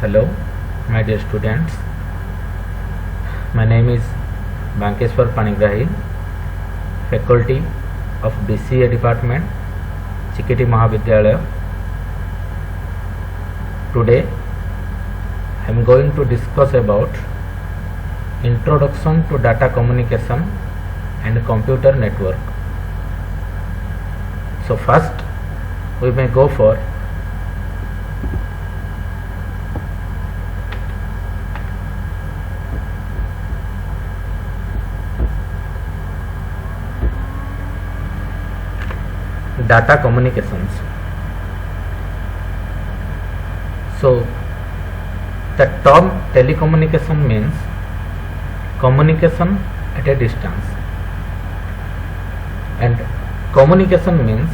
Hello, my dear students. My name is Bankeshwar Panigrahi, Faculty of BCA Department, Chikiti Mahavidyalaya. Today, I am going to discuss about Introduction to Data Communication and Computer Network. So first, we may go for data communications. So the term telecommunication means communication at a distance, and communication means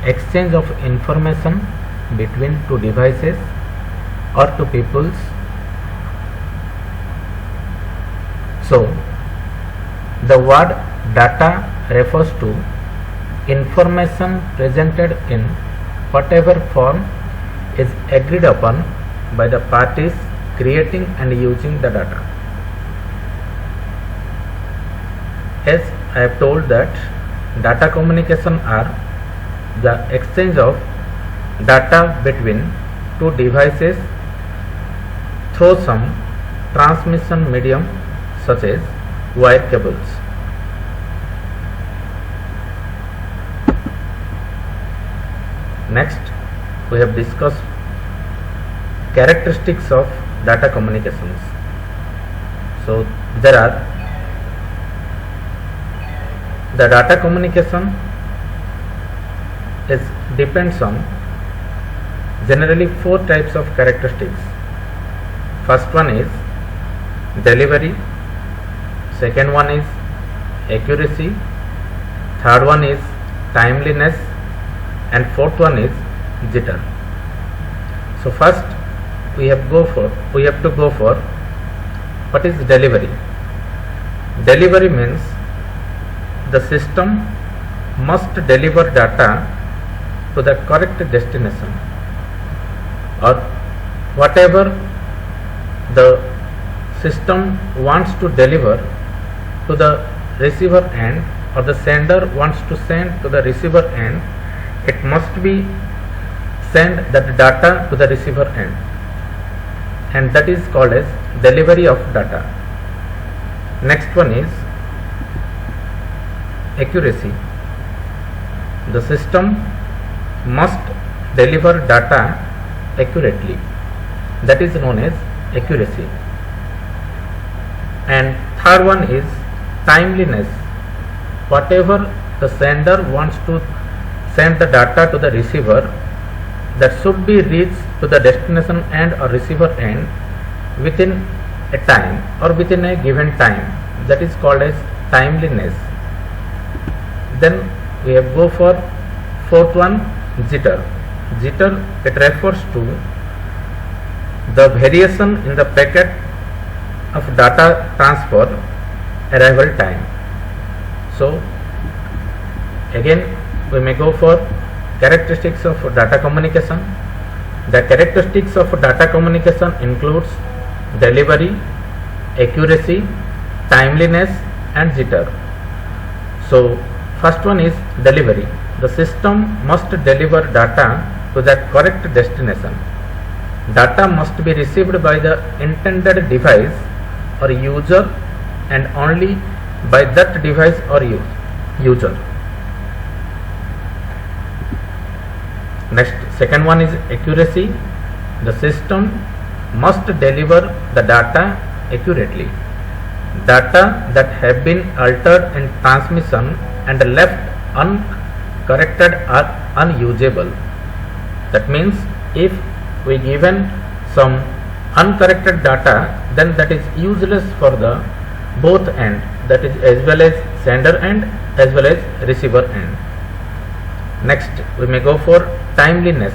exchange of information between two devices or two peoples. So the word data refers to information presented in whatever form is agreed upon by the parties creating and using the data. As I have told that data communication are the exchange of data between two devices through some transmission medium such as wire cables. Next, we have discussed characteristics of data communications. So there are the data communication depends on generally four types of characteristics. First one is delivery, second one is accuracy, third one is timeliness, and fourth one is jitter. So first we have to go for what is delivery. Delivery means the system must deliver data to the correct destination, or whatever the system wants to deliver to the receiver end, or the sender wants to send to the receiver end. It must be send that data to the receiver end, and that is called as delivery of data. Next one is accuracy. The system must deliver data accurately. That is known as accuracy. And third one is timeliness. Whatever the sender wants to send the data to the receiver, that should be reached to the destination end or receiver end within a time or within a given time. That is called as timeliness. Then we have go for fourth one, jitter. Jitter, it refers to the variation in the packet of data transfer arrival time. So again, we may go for characteristics of data communication. The characteristics of data communication includes delivery, accuracy, timeliness, and jitter. So first one is delivery. The system must deliver data to the correct destination. Data must be received by the intended device or user, and only by that device or user. Next, second one is accuracy. The system must deliver the data accurately. Data that have been altered in transmission and left uncorrected are unusable. That means if we given some uncorrected data, then that is useless for the both end, that is as well as sender end as well as receiver end. Next, we may go for timeliness.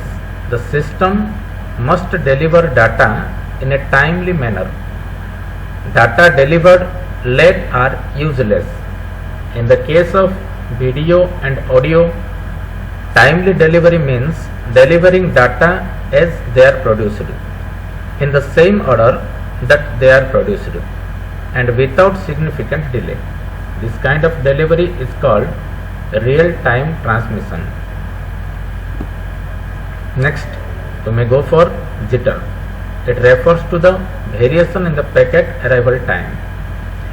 The system must deliver data in a timely manner. Data delivered late are useless. In the case of video and audio, timely delivery means delivering data as they are produced, in the same order that they are produced, and without significant delay. This kind of delivery is called real-time transmission. Next, we may go for jitter. It refers to the variation in the packet arrival time.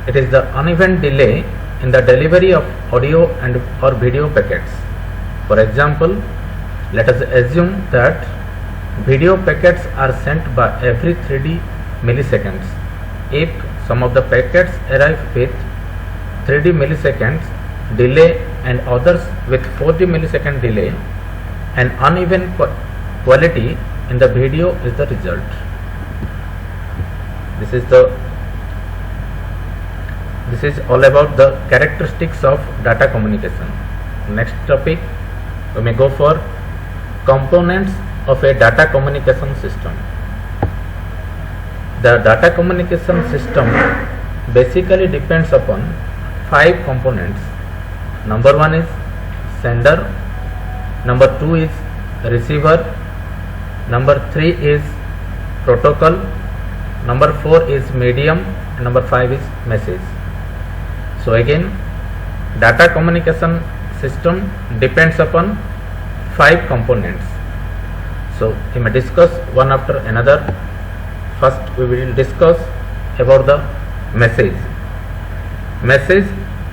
It is the uneven delay in the delivery of audio and or video packets. For example, let us assume that video packets are sent by every 3D milliseconds. If some of the packets arrive with 3D milliseconds delay and others with 4D millisecond delay, an uneven quality in the video is the result. This is all about the characteristics of data communication. Next topic, we may go for components of a data communication system. The data communication system basically depends upon 5 components. Number 1 is sender, number 2 is receiver, number 3 is protocol, number 4 is medium, and number 5 is message. So again, data communication system depends upon 5 components. So we may discuss one after another. First we will discuss about the message. Message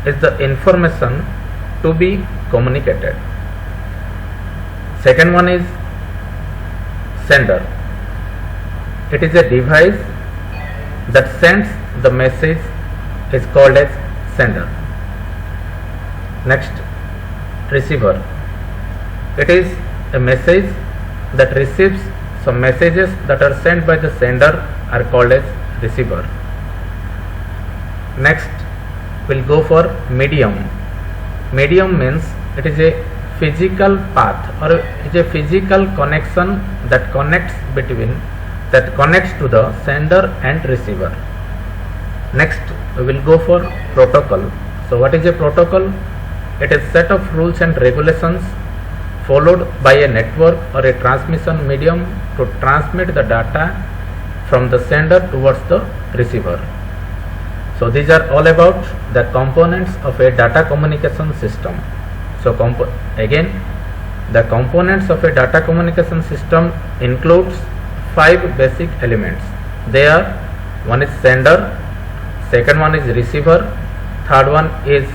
is the information to be communicated. Second one is sender. It is a device that sends the message, is called as sender. Next, receiver. It is a message that receives some messages that are sent by the sender are called as receiver. Next, we'll go for medium. Medium means it is a physical path or it is a physical connection that connects to the sender and receiver. Next, we will go for protocol. So what is a protocol? It is a set of rules and regulations followed by a network or a transmission medium to transmit the data from the sender towards the receiver. So these are all about the components of a data communication system. So again, the components of a data communication system includes 5 basic elements. They are: one is sender, second one is receiver, third one is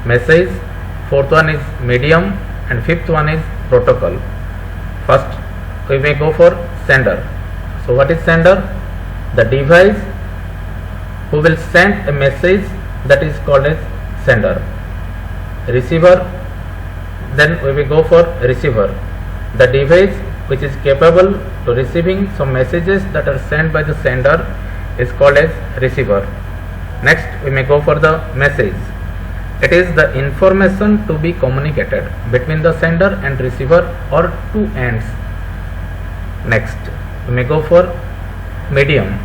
message, fourth one is medium, and fifth one is protocol. First, we may go for sender. So what is sender? The device who will send a message, that is called as sender. Receiver, then we will go for receiver. The device which is capable to receiving some messages that are sent by the sender is called as receiver. Next, we may go for the message. It is the information to be communicated between the sender and receiver or two ends. Next, we may go for medium.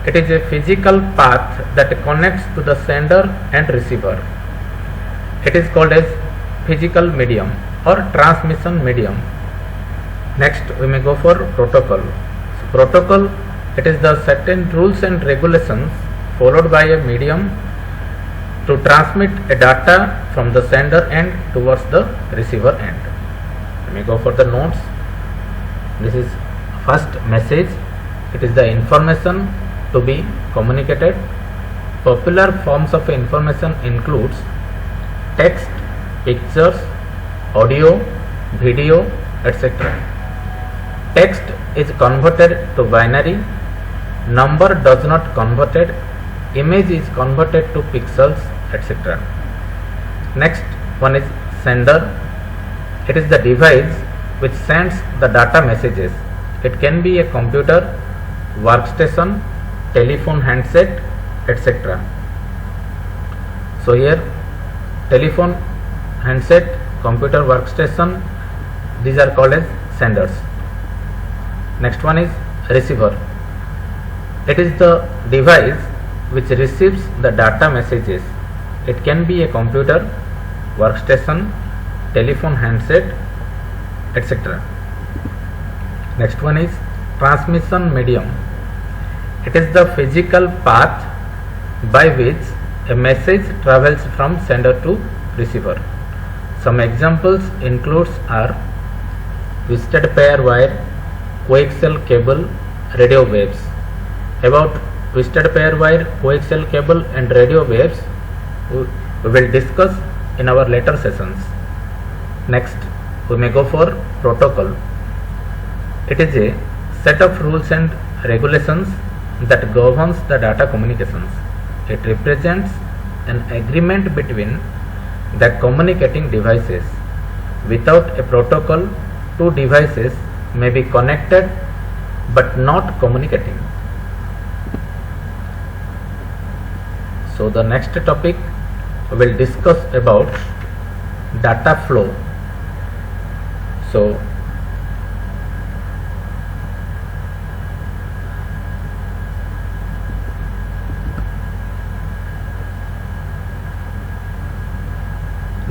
It is a physical path that connects to the sender and receiver. It is called as physical medium or transmission medium. Next, we may go for protocol. So protocol, it is the certain rules and regulations followed by a medium to transmit a data from the sender end towards the receiver end. We may go for the notes. This is first message. It is the information to be communicated. Popular forms of information includes text, pictures, audio, video, etc. Text is converted to binary, number does not converted, image is converted to pixels, etc. Next one is sender. It is the device which sends the data messages. It can be a computer, workstation, telephone handset, etc. So here telephone handset, computer workstation, these are called as senders. Next one is receiver. It is the device which receives the data messages. It can be a computer, workstation, telephone handset, etc. Next one is transmission medium. It is the physical path by which a message travels from sender to receiver. Some examples includes are twisted pair wire, coaxial cable, radio waves. About twisted pair wire, coaxial cable and radio waves we will discuss in our later sessions. Next, we may go for protocol. It is a set of rules and regulations that governs the data communications. It represents an agreement between the communicating devices. Without a protocol, two devices may be connected but not communicating. So the next topic we will discuss about data flow. So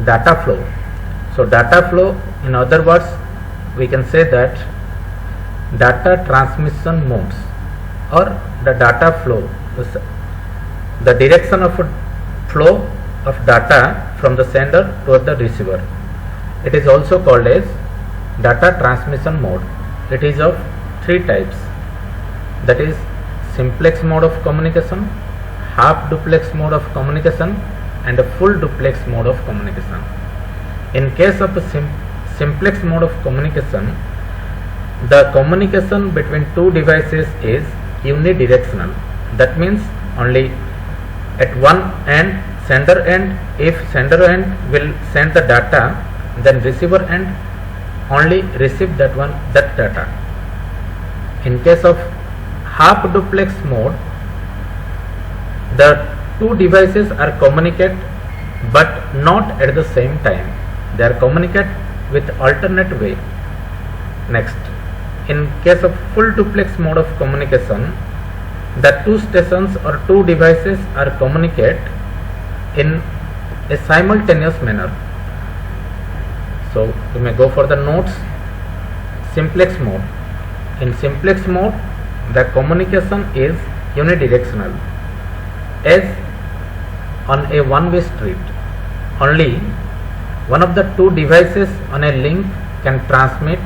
data flow. So data flow, in other words, we can say that data transmission modes or the data flow, the direction of flow of data from the sender toward the receiver. It is also called as data transmission mode. It is of three types, that is simplex mode of communication, half duplex mode of communication and a full duplex mode of communication. In case of a simplex mode of communication, the communication between two devices is unidirectional. That means only at one end, sender end, if sender end will send the data, then receiver end only receive that data. In case of half duplex mode, the two devices are communicate but not at the same time. They are communicate with alternate way. Next, in case of full duplex mode of communication, the two stations or two devices are communicate in a simultaneous manner. So we may go for the notes. Simplex mode. In simplex mode, the communication is unidirectional. As on a one-way street, only one of the two devices on a link can transmit,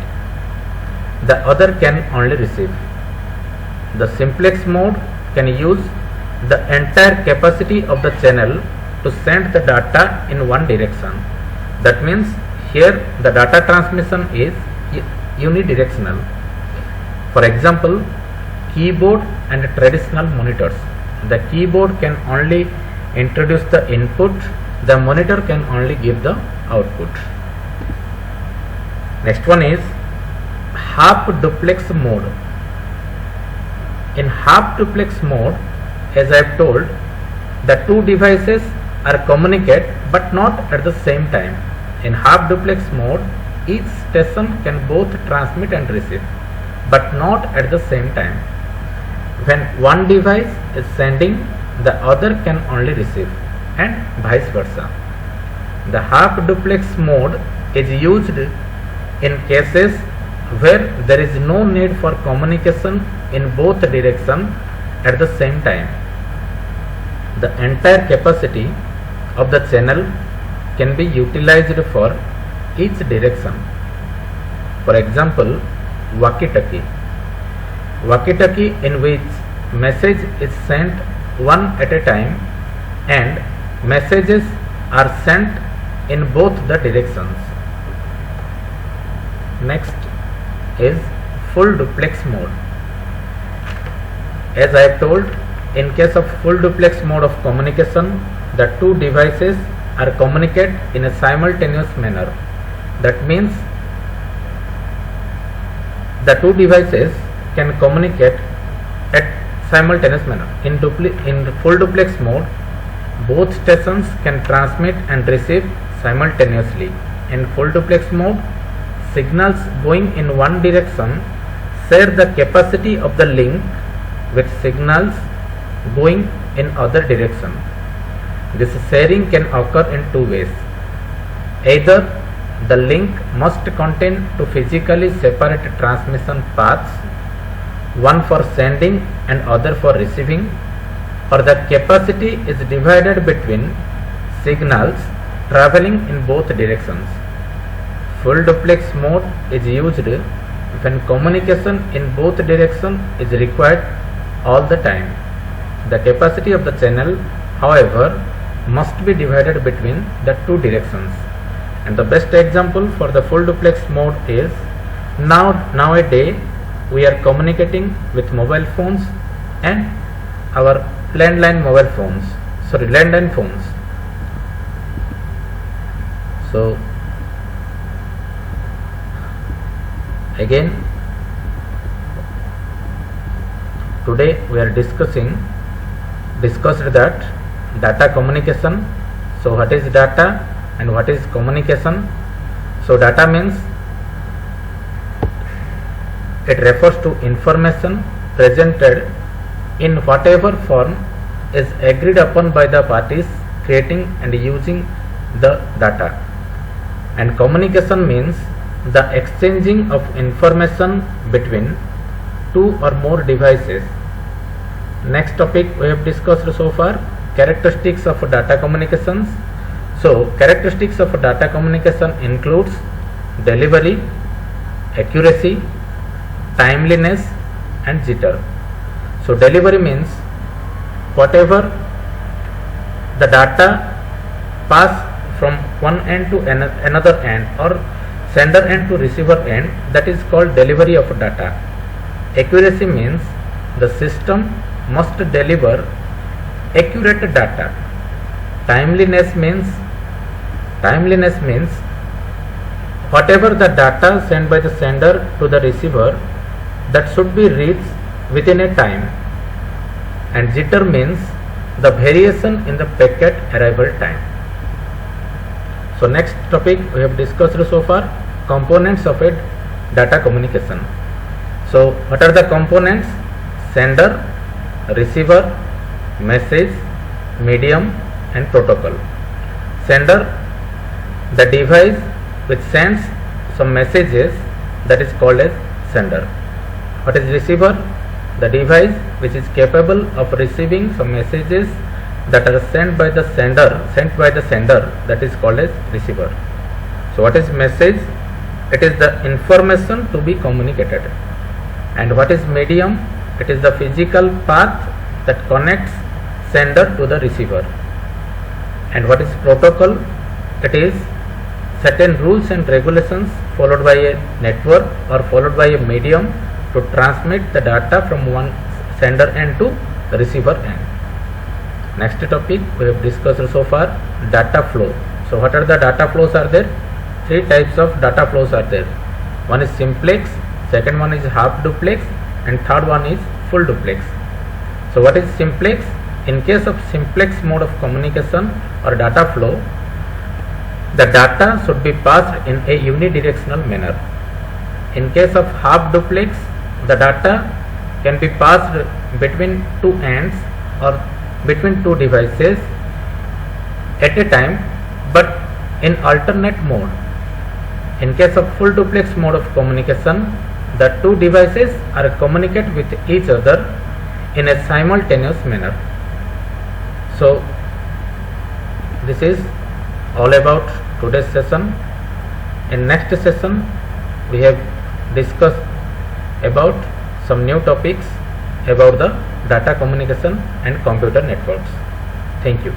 the other can only receive. The simplex mode can use the entire capacity of the channel to send the data in one direction. That means here the data transmission is unidirectional. For example, keyboard and traditional monitors. The keyboard can only introduce the input, the monitor can only give the output. Next one is half duplex mode. In half duplex mode, as I have told, the two devices are communicate but not at the same time. In half duplex mode, each station can both transmit and receive but not at the same time. When one device is sending, the other can only receive, and vice versa. The half duplex mode is used in cases where there is no need for communication in both directions at the same time. The entire capacity of the channel can be utilized for each direction. For example, walkie-talkie. Walkie-talkie in which message is sent one at a time and messages are sent in both the directions. Next is full duplex mode. As I have told, in case of full duplex mode of communication, the two devices are communicate in a simultaneous manner. That means the two devices can communicate at simultaneous manner. In full duplex mode, both stations can transmit and receive simultaneously. In full duplex mode, signals going in one direction share the capacity of the link with signals going in other direction. This sharing can occur in two ways. Either the link must contain two physically separate transmission paths, one for sending and other for receiving, or the capacity is divided between signals traveling in both directions. Full duplex mode is used when communication in both directions is required all the time. The capacity of the channel, however, must be divided between the two directions. And the best example for the full duplex mode is nowadays we are communicating with mobile phones and our landline phones. So again, today we are discussed that data communication. So what is data and what is communication? So data means it refers to information presented in whatever form is agreed upon by the parties creating and using the data. And communication means the exchanging of information between two or more devices. Next topic we have discussed so far, characteristics of data communications. So characteristics of data communication includes delivery, accuracy, timeliness and jitter. So delivery means whatever the data pass from one end to another end or sender end to receiver end, that is called delivery of data. Accuracy means the system must deliver accurate data. Timeliness means whatever the data sent by the sender to the receiver, that should be reached within a time. And jitter means the variation in the packet arrival time. So next topic we have discussed so far, components of a data communication. So what are the components? Sender, receiver, message, medium and protocol. Sender, the device which sends some messages, that is called as sender. What is receiver? The device which is capable of receiving some messages that are sent by the sender, that is called as receiver. So what is message? It is the information to be communicated. And what is medium? It is the physical path that connects sender to the receiver. And what is protocol? It is certain rules and regulations followed by a network or followed by a medium to transmit the data from one sender end to the receiver end. Next topic we have discussed so far, data flow. So what are the data flows are there? Three types of data flows are there. One is simplex, second one is half duplex and third one is full duplex. So what is simplex? In case of simplex mode of communication or data flow, the data should be passed in a unidirectional manner. In case of half duplex, the data can be passed between two ends or between two devices at a time, but in alternate mode. In case of full duplex mode of communication, the two devices are communicate with each other in a simultaneous manner. So this is all about today's session. In next session we have discussed about some new topics about the data communication and computer networks. Thank you.